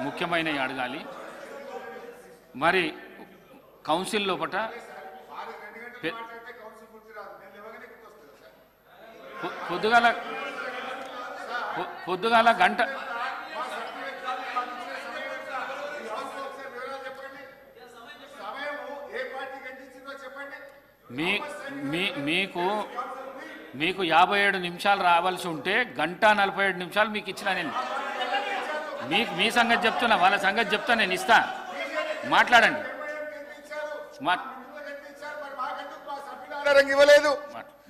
ముఖ్యమైనవి అడగాలి. మరి కౌన్సిల్ లోపట పొద్దుగాల గంట మీకు 57 నిమిషాలు రావాల్సి ఉంటే 1:47 మీకు ఇచ్చిన నేను. మీ సంగతి చెప్తున్నా, వాళ్ళ సంగతి చెప్తా, నేను ఇస్తా. మాట్లాడండి.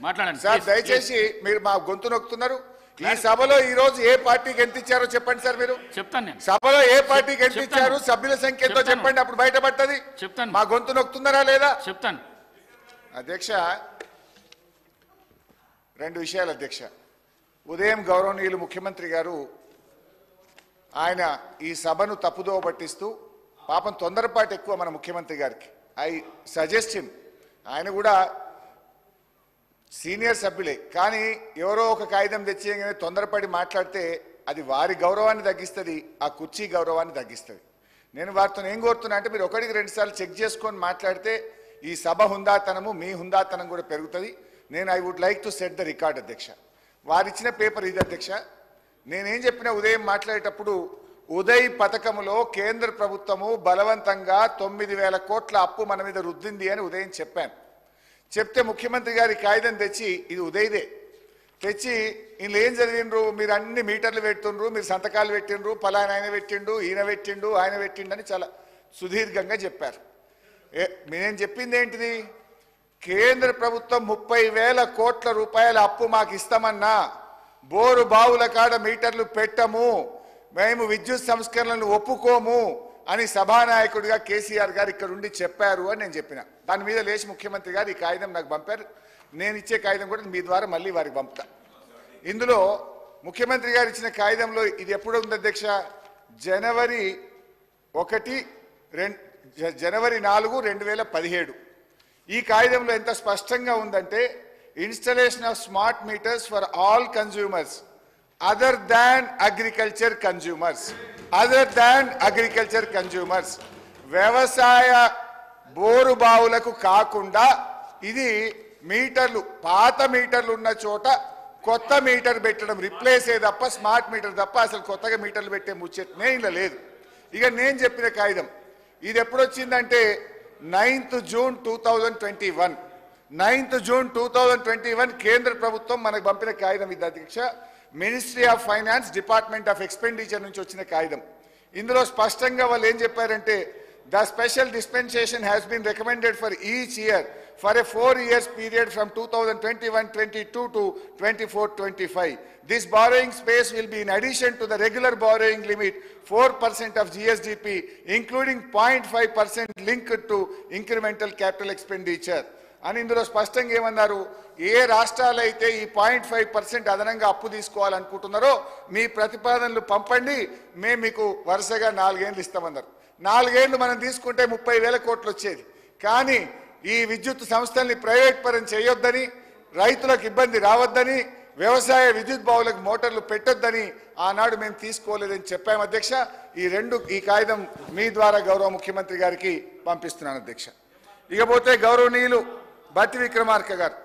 మాట్లాడండి సార్. దయచేసి మీరు మా గొంతు నొక్కుతున్నారు. ఈ సభలో ఈ రోజు ఏ పార్టీకి ఎంత ఇచ్చారో చెప్పండి సార్. మీరు చెప్తాను నేను. సభలో ఏ పార్టీకి ఎంత ఇచ్చారు, సభ్యుల సంఖ్య ఎంతో చెప్పండి, అప్పుడు బయటపడుతుంది. చెప్తాను. మా గొంతు నొక్కుతున్నారా లేదా చెప్తాను. అధ్యక్ష, 2 విషయాలు అధ్యక్ష. ఉదయం గౌరవనీయులు ముఖ్యమంత్రి గారు ఆయన ఈ సభను తప్పుదోవ పట్టిస్తూ, పాపం తొందరపాటు ఎక్కువ మన ముఖ్యమంత్రి గారికి. ఐ సజెస్ట్ హిమ్, ఆయన కూడా సీనియర్ సభ్యులే, కానీ ఎవరో ఒక కాగితం తెచ్చేయగానే తొందరపడి మాట్లాడితే అది వారి గౌరవాన్ని తగ్గిస్తుంది, ఆ కుర్చీ గౌరవాన్ని తగ్గిస్తుంది. నేను వారితో ఏం కోరుతున్నా అంటే, మీరు 1-2 సార్లు చెక్ చేసుకొని మాట్లాడితే ఈ సభ హుందాతనము, మీ హుందాతనం కూడా పెరుగుతుంది. నేను I would like to set the record అధ్యక్ష. వారిచ్చిన పేపర్ ఇది అధ్యక్ష. నేనేం చెప్పినా ఉదయం మాట్లాడేటప్పుడు, ఉదయ్ పథకములో కేంద్ర ప్రభుత్వము బలవంతంగా 9,000 కోట్ల అప్పు మన మీద రుద్దింది అని ఉదయం చెప్పాను. చెప్తే ముఖ్యమంత్రి గారి కాగితం తెచ్చి, ఇది ఉదయ్దే, తెచ్చి వీళ్ళు ఏం చదివినరు, మీరు అన్ని మీటర్లు పెడుతుండ్రు, మీరు సంతకాలు పెట్టిండ్రు, పలానా ఆయన పెట్టిండు, ఈయన పెట్టిండు, ఆయన పెట్టిండు అని చాలా సుదీర్ఘంగా చెప్పారు. నేను చెప్పింది ఏంటిది, కేంద్ర ప్రభుత్వం 30,000 కోట్ల రూపాయల అప్పు మాకు ఇస్తామన్నా బోరు బావుల కాడ మీటర్లు పెట్టము, మేము విద్యుత్ సంస్కరణలను ఒప్పుకోము అని సభానాయకుడిగా కేసీఆర్ గారు ఇక్కడ ఉండి చెప్పారు అని నేను చెప్పిన. దాని మీద లేచి ముఖ్యమంత్రి గారు ఈ కాగితం నాకు పంపారు. నేను ఇచ్చే కాగితం కూడా మీ ద్వారా మళ్ళీ వారికి పంపుతా. ఇందులో ముఖ్యమంత్రి గారు ఇచ్చిన కాగితంలో ఇది ఎప్పుడు ఉంది అధ్యక్ష, జనవరి 4, 2017. ఈ కాగితంలో ఎంత స్పష్టంగా ఉందంటే, installation of smart meters for all consumers other than agriculture consumers, వ్యవసాయ బోరు బావులకు కాకుండా ఇది మీటర్లు, పాత మీటర్లు ఉన్న చోట కొత్త మీటర్ పెట్టడం, రిప్లేస్ తప్ప, స్మార్ట్ మీటర్ తప్ప అసలు కొత్తగా మీటర్లు పెట్టే ముచ్చటనే ఇలా లేదు. ఇక నేను చెప్పిన కాగితం ఇది ఎప్పుడు వచ్చిందంటే 9th June 2021. 9th June 2021 కేంద్ర ప్రభుత్వం మనకు పంపిన కాగితం ఇది అధ్యక్ష. Ministry of finance, department of expenditure నుంచి వచ్చిన కాగితం. ఇందులో స్పష్టంగా వాళ్ళు ఏం చెప్పారంటే, the special dispensation has been recommended for each year for a 4 years period from 2021-22 to 24-25. This borrowing space will be in addition to the regular borrowing limit 4% of GSDP, including 0.5% linked to incremental capital expenditure. అని ఇందులో స్పష్టంగా ఏమన్నారు, ఏ రాష్ట్రాలైతే ఈ 0.5% అదనంగా అప్పు తీసుకోవాలనుకుంటున్నారో మీ ప్రతిపాదనలు పంపండి, మేము మీకు వరుసగా 4 ఏళ్ళు ఇస్తామన్నారు. 4 ఏళ్ళు మనం తీసుకుంటే 30,000 కోట్లు వచ్చేది. కానీ ఈ విద్యుత్ సంస్థల్ని ప్రైవేట్ పరం చేయొద్దని, రైతులకు ఇబ్బంది రావద్దని, వ్యవసాయ విద్యుత్ బావులకు మోటార్లు పెట్టొద్దని ఆనాడు మేము తీసుకోలేదని చెప్పాము అధ్యక్ష. ఈ కాగితం మీ ద్వారా గౌరవ ముఖ్యమంత్రి గారికి పంపిస్తున్నాను అధ్యక్ష. ఇకపోతే గౌరవనీయులు బట్టి విక్రమార్క గారు,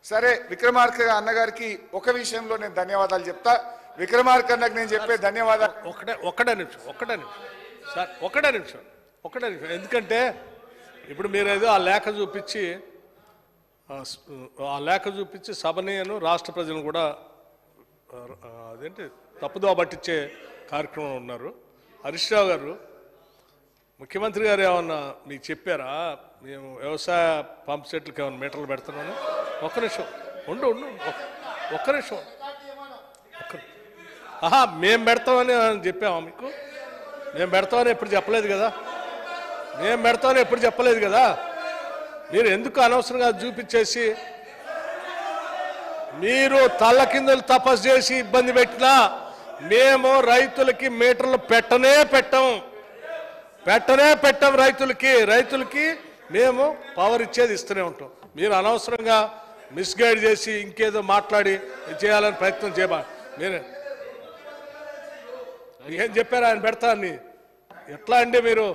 సరే విక్రమార్క అన్నగారికి ఒక విషయంలో నేను ధన్యవాదాలు చెప్తా. విక్రమార్క అన్నకు నేను చెప్పే ధన్యవాదాలు ఒక్కటే నిమిషం. ఎందుకంటే ఇప్పుడు మీరు ఏదో ఆ లేఖ చూపించి సభని రాష్ట్ర ప్రజలను కూడా అదేంటి తప్పుదోవ పట్టించే కార్యక్రమం ఉన్నారు. హరీష్ రావు గారు, ముఖ్యమంత్రి గారు ఏమన్నా మీకు చెప్పారా, మేము వ్యవసాయ పంప్ సెట్లకు ఏమైనా మీటర్లు పెడుతున్నాను? ఒక్క నిమిషం మేము పెడతామని చెప్పామా మీకు? మేము పెడతామని ఎప్పుడు చెప్పలేదు కదా. మీరు ఎందుకు అనవసరంగా చూపించేసి మీరు తల్ల కిందలు తపస్సు చేసి ఇబ్బంది పెట్టినా మేము రైతులకి మీటర్లు పెట్టనే పెట్టం. రైతులకి మేము పవర్ ఇచ్చేది ఇస్తూనే ఉంటాం. మీరు అనవసరంగా మిస్గైడ్ చేసి ఇంకేదో మాట్లాడి చేయాలని ప్రయత్నం చేయబా. మీరే ఏం చెప్పారు ఆయన పెడతా అని? ఎట్లా అండి మీరు?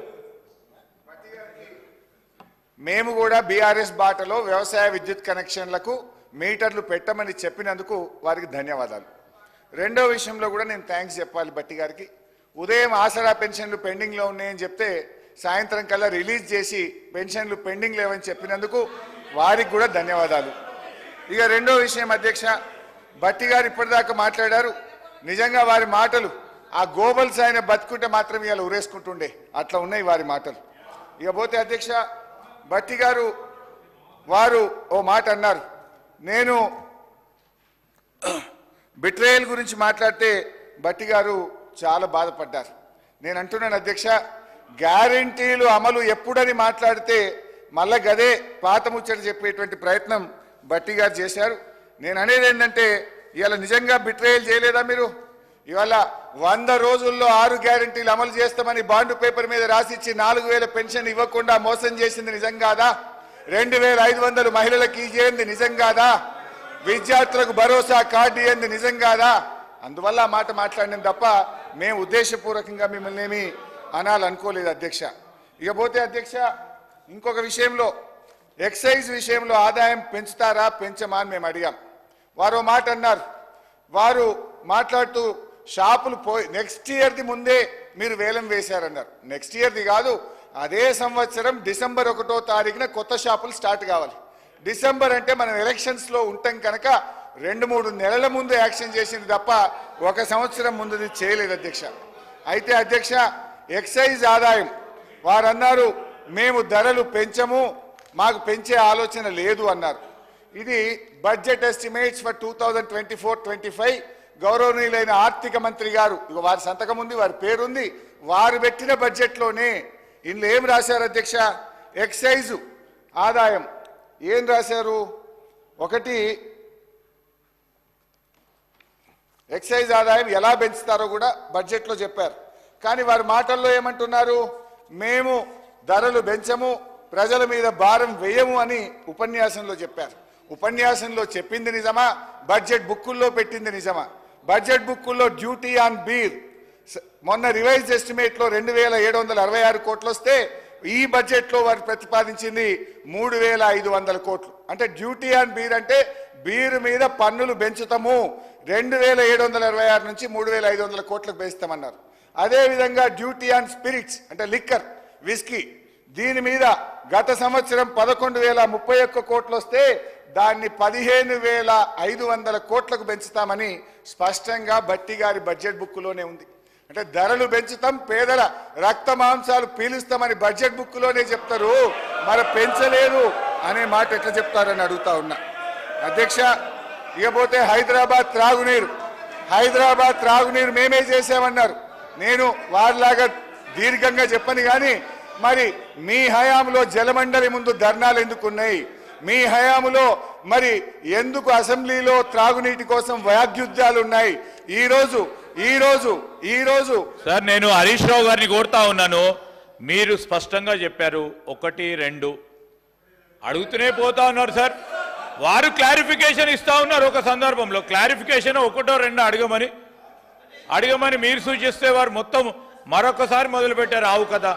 మేము కూడా బీఆర్ఎస్ బాటలో వ్యవసాయ విద్యుత్ కనెక్షన్లకు మీటర్లు పెట్టమని చెప్పినందుకు వారికి ధన్యవాదాలు. రెండో విషయంలో కూడా నేను థ్యాంక్స్ చెప్పాలి భట్టి గారికి. ఉదయం ఆసరా పెన్షన్లు పెండింగ్లో ఉన్నాయని చెప్తే సాయంత్రం కల్లా రిలీజ్ చేసి పెన్షన్లు పెండింగ్ లేవని చెప్పినందుకు వారికి కూడా ధన్యవాదాలు. ఇక రెండో విషయం అధ్యక్ష, భట్టి గారు ఇప్పటిదాకా మాట్లాడారు. నిజంగా వారి మాటలు ఆ గోబల్స్ ఆయన బతుకుంటే మాత్రం ఇవాళ ఉరేసుకుంటుండే అట్లా ఉన్నాయి వారి మాటలు. ఇక పోతే అధ్యక్ష, భట్టి గారు వారు ఓ మాట అన్నారు. నేను బిట్రేయల్ గురించి మాట్లాడితే భట్టి గారు చాలా బాధపడ్డారు. నేను అంటున్నాను అధ్యక్ష, గ్యారంటీలు అమలు ఎప్పుడని మాట్లాడితే మళ్ళా గదే పాత ముచ్చట చెప్పేటువంటి ప్రయత్నం భట్టి గారు చేశారు. నేను అనేది ఏంటంటే ఇవాళ నిజంగా బిట్రేయల్ చేయలేదా మీరు? ఇవాళ 100 రోజుల్లో 6 గ్యారంటీలు అమలు చేస్తామని బాండ్ పేపర్ మీద రాసిచ్చి 4000 పెన్షన్ ఇవ్వకుండా మోసం చేసింది నిజం కాదా? 2500 మహిళలకు ఇచ్చేది నిజం కాదా? విద్యార్థులకు భరోసా కార్డు ఇయ్యింది నిజం కాదా? అందువల్ల ఆ మాట మాట్లాడినాం తప్ప మేము ఉద్దేశపూర్వకంగా మిమ్మల్ని ఏమీ అనాలనుకోలేదు అధ్యక్ష. ఇక పోతే అధ్యక్ష, ఇంకొక విషయంలో ఎక్సైజ్ విషయంలో ఆదాయం పెంచుతారా పెంచమా అని మేము అడిగాం. వారు మాట అన్నారు. వారు మాట్లాడుతూ షాపులు పోయి నెక్స్ట్ ఇయర్ది ముందే మీరు వేలం వేశారన్నారు. నెక్స్ట్ ఇయర్ది కాదు, అదే సంవత్సరం డిసెంబర్ 1వ తారీఖున కొత్త షాపులు స్టార్ట్ కావాలి. డిసెంబర్ అంటే మనం ఎలక్షన్స్లో ఉంటాం కనుక 2-3 నెలల ముందు యాక్షన్ చేసింది తప్ప 1 సంవత్సరం ముందుది చేయలేదు అధ్యక్ష. అయితే అధ్యక్ష, ఎక్సైజ్ ఆదాయం వారన్నారు మేము ధరలు పెంచము, మాకు పెంచే ఆలోచన లేదు అన్నారు. ఇది బడ్జెట్ ఎస్టిమేట్స్ ఫర్ 2024-25 గౌరవనీయులైన ఆర్థిక మంత్రి గారు, ఇక వారి సంతకం ఉంది, వారి పేరుంది, వారు పెట్టిన బడ్జెట్లోనే ఇందులో ఏం రాశారు అధ్యక్ష? ఎక్సైజ్ ఆదాయం ఏం రాశారు? ఒకటి, ఎక్సైజ్ ఆదాయం ఎలా పెంచుతారో కూడా బడ్జెట్లో చెప్పారు. కానీ వారి మాటల్లో ఏమంటున్నారు? మేము ధరలు పెంచము, ప్రజల మీద భారం వేయము అని ఉపన్యాసంలో చెప్పారు. ఉపన్యాసంలో చెప్పింది నిజమా? బడ్జెట్ బుక్కుల్లో పెట్టింది నిజమా? బడ్జెట్ బుక్కుల్లో డ్యూటీ ఆన్ బీర్ మొన్న రివైజ్ ఎస్టిమేట్లో 2766 కోట్లు వస్తే ఈ బడ్జెట్లో వారు ప్రతిపాదించింది 3500 కోట్లు. అంటే డ్యూటీ ఆన్ బీర్ అంటే బీరు మీద పన్నులు పెంచుతాము, 2766 నుంచి 3500 కోట్లకు పెంచుతామన్నారు. అదేవిధంగా డ్యూటీ ఆన్ స్పిరిట్స్ అంటే లిక్కర్, విస్కీ, దీని మీద గత సంవత్సరం 11,031 కోట్లు వస్తే దాన్ని 15,500 కోట్లకు పెంచుతామని స్పష్టంగా భట్టి గారి బడ్జెట్ బుక్కులోనే ఉంది. అంటే ధరలు పెంచుతాం, పేదల రక్త మాంసాలు పీలుస్తామని బడ్జెట్ బుక్కులోనే చెప్తారు, మరి పెంచలేదు అనే మాట ఎట్లా చెప్తారని అడుగుతా ఉన్నా అధ్యక్ష. ఇకపోతే హైదరాబాద్ త్రాగునీరు మేమే చేసామన్నారు. నేను వారిలాగా దీర్ఘంగా చెప్పను కానీ మరి మీ హయాంలో జలమండలి ముందు ధర్నాలు ఎందుకున్నాయి? మీ హయాంలో మరి ఎందుకు అసెంబ్లీలో త్రాగునీటి కోసం వాగ్యుద్ధాలు ఉన్నాయి? ఈ రోజు సార్, నేను హరీష్ రావు గారిని కోరుతా ఉన్నాను. మీరు స్పష్టంగా చెప్పారు 1, 2 అడుగుతూనే పోతా ఉన్నారు సార్. వారు క్లారిఫికేషన్ ఇస్తా ఉన్నారు. ఒక సందర్భంలో క్లారిఫికేషన్ 1, 2 అడగమని మీరు సూచిస్తే వారు మొత్తం మరొకసారి మొదలు పెట్టారు. ఆవు కదా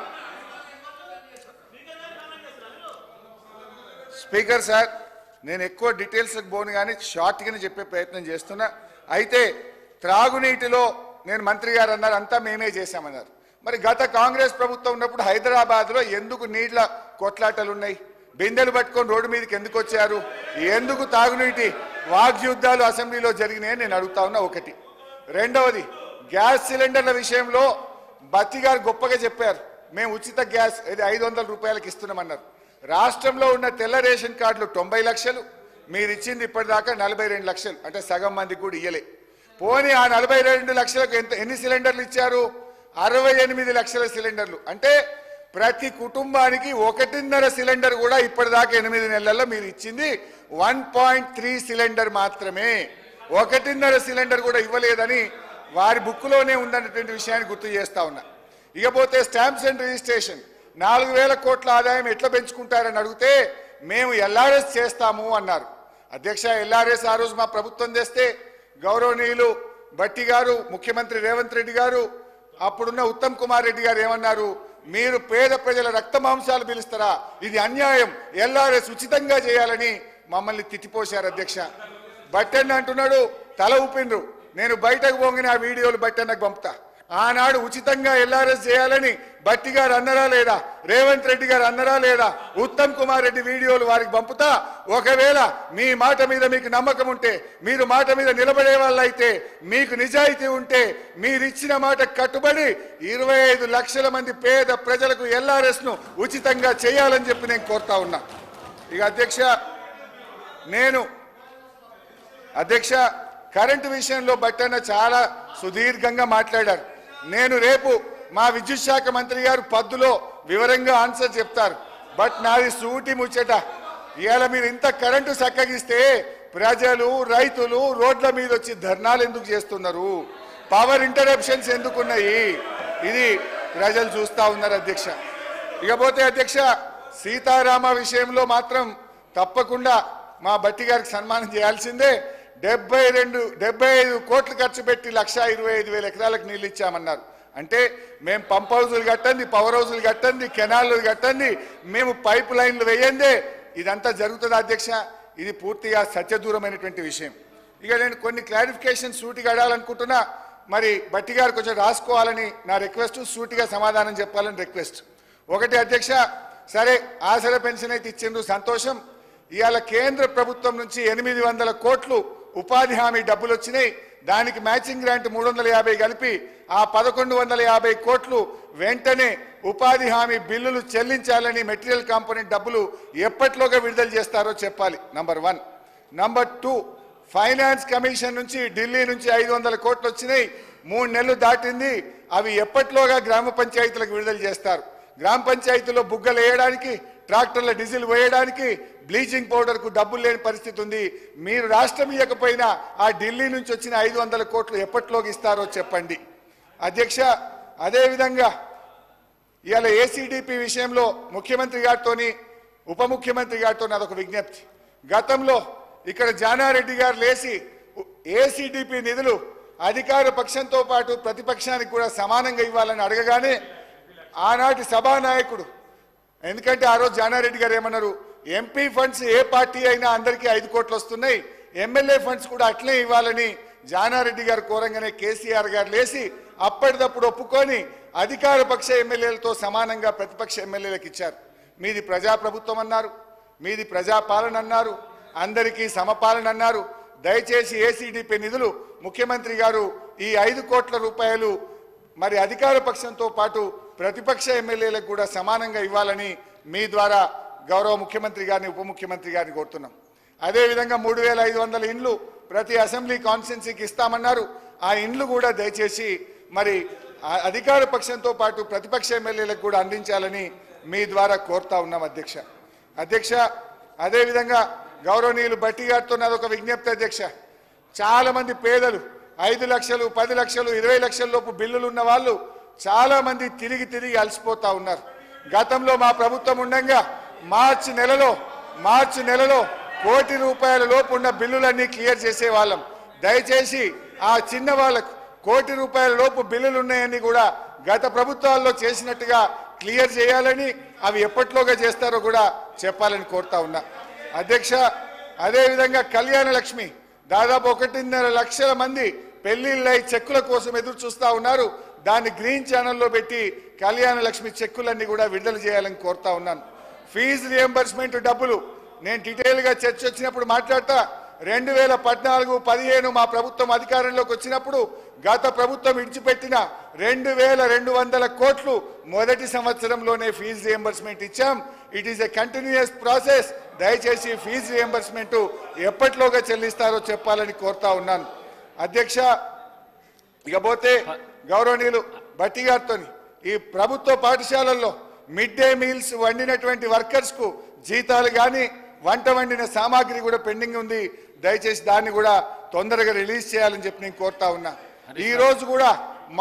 స్పీకర్ సార్, నేను ఎక్కువ డీటెయిల్స్కి పోను కానీ షార్ట్గానే చెప్పే ప్రయత్నం చేస్తున్నా. అయితే త్రాగునీటిలో నేను మంత్రి గారు అన్నారు అంతా మేమే చేశామన్నారు. మరి గత కాంగ్రెస్ ప్రభుత్వం ఉన్నప్పుడు హైదరాబాద్లో ఎందుకు నీళ్ల కొట్లాటలు ఉన్నాయి? బిందెలు పట్టుకొని రోడ్డు మీదకి ఎందుకు వచ్చారు? ఎందుకు తాగునీటి వాగ్యుద్ధాలు అసెంబ్లీలో జరిగినాయని నేను అడుగుతా ఉన్నా. ఒకటి. రెండవది, గ్యాస్ సిలిండర్ల విషయంలో భట్టి గారు గొప్పగా చెప్పారు, మేము ఉచిత గ్యాస్ 500 రూపాయలకి ఇస్తున్నామన్నారు. రాష్ట్రంలో ఉన్న తెల్ల రేషన్ కార్డులు 90 లక్షలు, మీరు ఇచ్చింది ఇప్పటిదాకా 42 లక్షలు, అంటే సగం మందికి కూడా ఇయ్యలే. పోనీ ఆ 42 లక్షలకు ఎన్ని సిలిండర్లు ఇచ్చారు? 68 లక్షల సిలిండర్లు. అంటే ప్రతి కుటుంబానికి 1.5 సిలిండర్ కూడా ఇప్పటిదాకా 8 నెలల్లో మీరు ఇచ్చింది 1.3 సిలిండర్ మాత్రమే. 1.5 సిలిండర్ కూడా ఇవ్వలేదని వారి బుక్లోనే ఉందన్నటువంటి విషయాన్ని గుర్తు చేస్తా ఉన్నా. ఇకపోతే స్టాంప్స్ అండ్ రిజిస్ట్రేషన్ 4,000 కోట్ల ఆదాయం ఎట్లా పెంచుకుంటారని అడిగితే మేము ఎల్ఆర్ఎస్ చేస్తాము అన్నారు. అధ్యక్ష, ఎల్ఆర్ఎస్ ఆ రోజు మా ప్రభుత్వం చేస్తే గౌరవనీయులు భట్టి గారు, ముఖ్యమంత్రి రేవంత్ రెడ్డి గారు అప్పుడున్న ఉత్తమ్ కుమార్ రెడ్డి గారు ఏమన్నారు, మీరు పేద ప్రజల రక్త మాంసాలు పిలుస్తారా, ఇది అన్యాయం, ఎల్ఆర్ఎస్ ఉచితంగా చేయాలని మమ్మల్ని తిట్టిపోశారు అధ్యక్ష. బట్టన్న అంటున్నాడు, తల ఊపిండ్రు. నేను బయటకు పోగానే ఆ వీడియోలు బట్టన్నకు పంపుతా. ఆనాడు ఉచితంగా ఎల్ఆర్ఎస్ చేయాలని బట్టి గారు అన్నరా లేదా, రేవంత్ రెడ్డి గారు అన్నరా లేదా, ఉత్తమ్ కుమార్ రెడ్డి వీడియోలు వారికి పంపుతా. ఒకవేళ మీ మాట మీద మీకు నమ్మకం ఉంటే, మీరు మాట మీద నిలబడే వాళ్ళైతే, మీకు నిజాయితీ ఉంటే, మీరిచ్చిన మాట కట్టుబడి 25 లక్షల మంది పేద ప్రజలకు ఎల్ఆర్ఎస్ ను ఉచితంగా చేయాలని చెప్పి నేను కోరుతా ఉన్నా. ఇక అధ్యక్ష కరెంటు విషయంలో బట్టన్న చాలా సుదీర్ఘంగా మాట్లాడారు. నేను రేపు మా విద్యుత్ శాఖ మంత్రి గారు పద్దులో వివరంగా ఆన్సర్ చెప్తారు. బట్ నాది సూటి ముచ్చట, ఇవాళ మీరు ఇంత కరెంటు చక్కగిస్తే ప్రజలు రైతులు రోడ్ల మీద వచ్చి ధర్నాలు ఎందుకు చేస్తున్నారు, పవర్ ఇంటరప్షన్స్ ఎందుకున్నాయి, ఇది ప్రజలు చూస్తా ఉన్నారు అధ్యక్ష. ఇకపోతే అధ్యక్ష సీతారామ విషయంలో మాత్రం తప్పకుండా మా బట్టి గారికి సన్మానం చేయాల్సిందే. 75 కోట్లు ఖర్చు పెట్టి 1,25,000 ఎకరాలకు నీళ్ళు ఇచ్చామన్నారు. అంటే మేము పంప్ హౌజులు కట్టండి, పవర్ హౌజులు కట్టండి, కెనాళ్ళు కట్టండి, మేము పైప్ లైన్లు వేయండి, ఇదంతా జరుగుతుంది అధ్యక్ష. ఇది పూర్తిగా సత్యదూరమైనటువంటి విషయం. ఇక నేను కొన్ని క్లారిఫికేషన్ సూటిగా అడాలనుకుంటున్నా. మరి బట్టి గారు కొంచెం రాసుకోవాలని నా రిక్వెస్ట్, సూటిగా సమాధానం చెప్పాలని రిక్వెస్ట్. ఒకటి అధ్యక్ష, సరే ఆసరా పెన్షన్ అయితే ఇచ్చిండ్రు, సంతోషం. ఇవాళ కేంద్ర ప్రభుత్వం నుంచి 800 కోట్లు ఉపాధి హామీ డబ్బులు వచ్చినాయి. దానికి మ్యాచింగ్ గ్రాంట్ 350 కలిపి ఆ 1150 కోట్లు వెంటనే ఉపాధి హామీ బిల్లులు చెల్లించాలని, మెటీరియల్ కాంపోనెంట్ డబ్బులు ఎప్పట్లోగా విడుదల చేస్తారో చెప్పాలి, నంబర్ 1. నంబర్ 2, ఫైనాన్స్ కమిషన్ నుంచి ఢిల్లీ నుంచి 500 కోట్లు వచ్చినాయి, 3 నెలలు దాటింది, అవి ఎప్పట్లోగా గ్రామ పంచాయతీలకు విడుదల చేస్తారు. గ్రామ పంచాయతీలో బుగ్గలు వేయడానికి, ట్రాక్టర్ల డీజిల్ వేయడానికి, బ్లీచింగ్ పౌడర్ కు డబ్బులు లేని పరిస్థితి ఉంది. మీరు రాష్ట్రం ఇవ్వకపోయినా ఆ ఢిల్లీ నుంచి వచ్చిన 500 కోట్లు ఎప్పట్లోకి ఇస్తారో చెప్పండి అధ్యక్ష. అదేవిధంగా ఇవాళ ఏసీడీపీ విషయంలో ముఖ్యమంత్రి గారితోని ఉప ముఖ్యమంత్రి గారితో అదొక విజ్ఞప్తి. గతంలో ఇక్కడ జానారెడ్డి గారు లేచి ఏసీడీపీ నిధులు అధికార పక్షంతో పాటు ప్రతిపక్షానికి కూడా సమానంగా ఇవ్వాలని అడగగానే ఆనాటి సభానాయకుడు, ఎందుకంటే ఆ రోజు జానారెడ్డి గారు ఏమన్నారు, ఎంపీ ఫండ్స్ ఏ పార్టీ అయినా అందరికీ 5 కోట్లు వస్తున్నాయి, ఎమ్మెల్యే ఫండ్స్ కూడా అట్లే ఇవ్వాలని జానారెడ్డి గారు కోరంగానే కేసీఆర్ గారు లేచి అప్పటిదప్పుడు ఒప్పుకొని అధికార పక్ష ఎమ్మెల్యేలతో సమానంగా ప్రతిపక్ష ఎమ్మెల్యేలకు ఇచ్చారు. మీది ప్రజాప్రభుత్వం అన్నారు, మీది ప్రజాపాలన అన్నారు, అందరికీ సమపాలన అన్నారు. దయచేసి ఏసీడీపీ నిధులు ముఖ్యమంత్రి గారు ఈ 5 కోట్ల రూపాయలు మరి అధికార పక్షంతో పాటు ప్రతిపక్ష ఎమ్మెల్యేలకు కూడా సమానంగా ఇవ్వాలని మీ ద్వారా గౌరవ ముఖ్యమంత్రి గారిని ఉప ముఖ్యమంత్రి గారిని కోరుతున్నాం. అదేవిధంగా 3500 ఇండ్లు ప్రతి అసెంబ్లీ కాన్స్టిట్యున్సీకి ఇస్తామన్నారు. ఆ ఇండ్లు కూడా దయచేసి మరి అధికార పక్షంతో పాటు ప్రతిపక్ష ఎమ్మెల్యేలకు కూడా అందించాలని మీ ద్వారా కోరుతా ఉన్నాం అధ్యక్ష. అదేవిధంగా గౌరవనీయులు బట్టి గారితో నాదొక విజ్ఞప్తి అధ్యక్ష. చాలా మంది పేదలు 5 లక్షలు 10 లక్షలు 20 లక్షల లోపు బిల్లులు ఉన్న వాళ్ళు చాలా మంది తిరిగి అలసిపోతా ఉన్నారు. గతంలో మా ప్రభుత్వం ఉండగా మార్చి నెలలో 1 కోటి రూపాయల లోపు ఉన్న బిల్లులన్నీ క్లియర్ చేసేవాళ్ళం. దయచేసి ఆ చిన్న వాళ్ళకు 1 కోటి రూపాయల లోపు బిల్లులు ఉన్నాయని కూడా గత ప్రభుత్వాల్లో చేసినట్టుగా క్లియర్ చేయాలని, అవి ఎప్పట్లోగా చేస్తారో కూడా చెప్పాలని కోరుతా ఉన్నా అధ్యక్ష. అదేవిధంగా కళ్యాణ లక్ష్మి దాదాపు 1.5 లక్షల మంది పెళ్లిళ్ళై చెక్కుల కోసం ఎదురు చూస్తా ఉన్నారు. దాన్ని గ్రీన్ ఛానల్లో పెట్టి కళ్యాణ లక్ష్మి చెక్కులన్నీ కూడా విడుదల చేయాలని కోరుతా ఉన్నాను. ఫీజు రియంబర్స్మెంట్ డబ్బులు నేను డీటెయిల్గా చర్చ వచ్చినప్పుడు మాట్లాడతా. 2014-15 మా ప్రభుత్వం అధికారంలోకి వచ్చినప్పుడు గత ప్రభుత్వం ఇడిచిపెట్టిన 2200 కోట్లు మొదటి సంవత్సరంలోనే ఫీజు రియంబర్స్మెంట్ ఇచ్చాం. It is a continuous process. దయచేసి ఫీజు రియంబర్స్మెంట్ ఎప్పట్లోగా చెల్లిస్తారో చెప్పాలని కోరుతా ఉన్నాను అధ్యక్ష. ఇకపోతే గౌరవనీయులు బట్టి గారితో ఈ ప్రభుత్వ పాఠశాలల్లో మిడ్ డే మీల్స్ వండినటువంటి వర్కర్స్ కు జీతాలు కానీ వంట వండిన సామాగ్రి కూడా పెండింగ్ ఉంది. దయచేసి దాన్ని కూడా తొందరగా రిలీజ్ చేయాలని చెప్పి నేను కోరుతా ఉన్నా. ఈ రోజు కూడా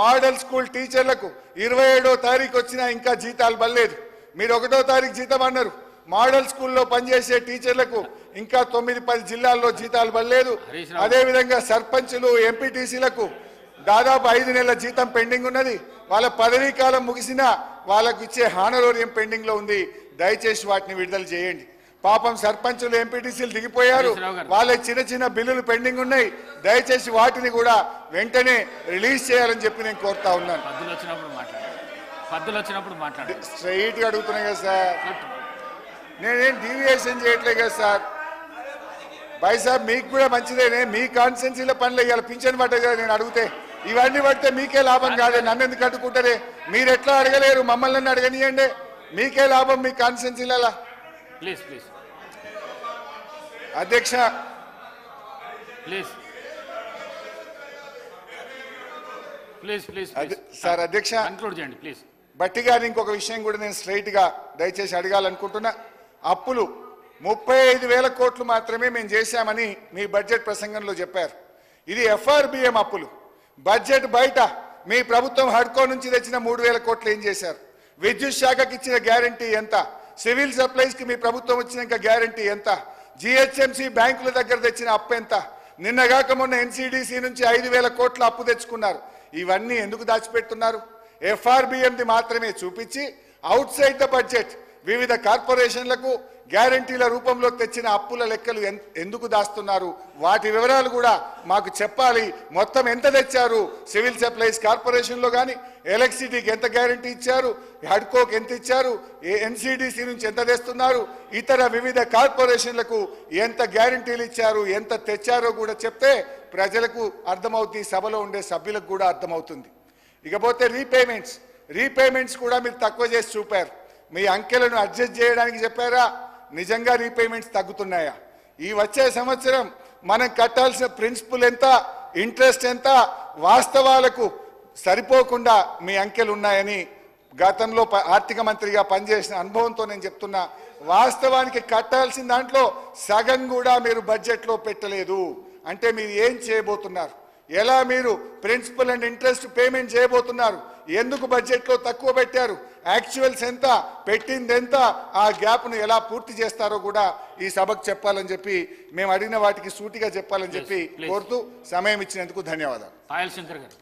మోడల్ స్కూల్ టీచర్లకు 27వ తారీఖు వచ్చినా ఇంకా జీతాలు పడలేదు. మీరు 1వ తారీఖు జీతం అన్నారు. మోడల్ స్కూల్లో పనిచేసే టీచర్లకు ఇంకా 9-10 జిల్లాల్లో జీతాలు పడలేదు. అదేవిధంగా సర్పంచులు ఎంపీటీసీలకు దాదాపు 5 నెలల జీతం పెండింగ్ ఉన్నది. వాళ్ళ పదవీ కాలం ముగిసినా వాళ్ళకు ఇచ్చే హానరోరియం పెండింగ్ లో ఉంది. దయచేసి వాటిని విడుదల చేయండి. పాపం సర్పంచులు ఎంపీటీసీలు దిగిపోయారు, వాళ్ళ చిన్న చిన్న బిల్లులు పెండింగ్ ఉన్నాయి. దయచేసి వాటిని కూడా వెంటనే రిలీజ్ చేయాలని చెప్పి నేను కోరుతా ఉన్నాను. పద్దులు వచ్చినప్పుడు మాట్లాడు. స్ట్రైట్ గా అడుగుతున్నాయి కదా సార్, నేనేం డీవియేషన్ చేయట్లేదు కదా సార్. భాయ్ సాబ్ మీకు కూడా మంచిదేనే, మీ కాన్స్టిట్యున్సీలో పనులు ఇవాళ పింఛన్ పట్టదు కదా. నేను అడిగితే ఇవన్నీ పడితే మీకే లాభం కాదే, నన్ను ఎందుకు అడ్డుకుంటారే? మీరు ఎట్లా అడగలేరు, మమ్మల్ని అడగనియండి, మీకే లాభం మీ కాన్స్టిట్యున్సీల. ప్లీజ్ ప్లీజ్ అధ్యక్ష ప్లీజ్ ప్లీజ్ ప్లీజ్ సార్ అధ్యక్ష కన్క్లూడ్ చేయండి ప్లీజ్. బట్టి గారిని ఇంకొక విషయం కూడా నేను స్ట్రైట్ గా దయచేసి అడగాలనుకుంటున్నా. అప్పులు 35,000 కోట్లు మాత్రమే మేము చేశామని మీ బడ్జెట్ ప్రసంగంలో చెప్పారు. ఇది FRBM అప్పులు. బడ్జెట్ బయట మీ ప్రభుత్వం హడ్కో నుంచి తెచ్చిన 3,000 కోట్లు ఏం చేశారు? విద్యుత్ శాఖకి ఇచ్చిన గ్యారంటీ ఎంత? సివిల్ సప్లైస్ కి మీ ప్రభుత్వం వచ్చినాక గ్యారంటీ ఎంత? GHMC బ్యాంకుల దగ్గర తెచ్చిన అప్పు ఎంత? నిన్నగాక మొన్న NCDC నుంచి 5,000 కోట్ల అప్పు తెచ్చుకున్నారు. ఇవన్నీ ఎందుకు దాచిపెడుతున్నారు? FRBMది మాత్రమే చూపించి అవుట్ సైడ్ ద బడ్జెట్ వివిధ కార్పొరేషన్లకు గ్యారంటీల రూపంలో తెచ్చిన అప్పుల లెక్కలు ఎందుకు దాస్తున్నారు? వాటి వివరాలు కూడా మాకు చెప్పాలి. మొత్తం ఎంత తెచ్చారు? సివిల్ సప్లైస్ కార్పొరేషన్లో కానీ ఎలక్ట్రిసిటీకి ఎంత గ్యారంటీ ఇచ్చారు? హడ్కోకి ఎంత ఇచ్చారు? NCDC నుంచి ఎంత తెస్తున్నారు? ఇతర వివిధ కార్పొరేషన్లకు ఎంత గ్యారంటీలు ఇచ్చారు, ఎంత తెచ్చారో కూడా చెప్తే ప్రజలకు అర్థమవుతుంది, సభలో ఉండే సభ్యులకు కూడా అర్థమవుతుంది. ఇకపోతే రీపేమెంట్స్ కూడా మీరు తక్కువ చేసి చూపారు. మీ అంకెలను అడ్జస్ట్ చేయడానికి చెప్పారా? నిజంగా రీపేమెంట్స్ తగ్గుతున్నాయా? ఈ వచ్చే సంవత్సరం మనం కట్టాల్సిన ప్రిన్సిపల్ ఎంత, ఇంట్రెస్ట్ ఎంత, వాస్తవాలకు సరిపోకుండా మీ అంకెలు ఉన్నాయని గతంలో ఆర్థిక మంత్రిగా పనిచేసిన అనుభవంతో నేను చెప్తున్నా. వాస్తవానికి కట్టాల్సిన దాంట్లో సగం కూడా మీరు బడ్జెట్లో పెట్టలేదు. అంటే మీరు ఏం చేయబోతున్నారు? ఎలా మీరు ప్రిన్సిపల్ అండ్ ఇంట్రెస్ట్ పేమెంట్ చేయబోతున్నారు? ఎందుకు బడ్జెట్లో తక్కువ పెట్టారు? యాక్చువల్స్ ఎంత, పెట్టింది ఎంత, ఆ గ్యాప్ను ఎలా పూర్తి చేస్తారో కూడా ఈ సభకు చెప్పాలని చెప్పి, మేము అడిగిన వాటికి సూటిగా చెప్పాలని చెప్పి కోరుతూ సమయం ఇచ్చినందుకు ధన్యవాదాలు. పాయల్ శంకర్ గారు.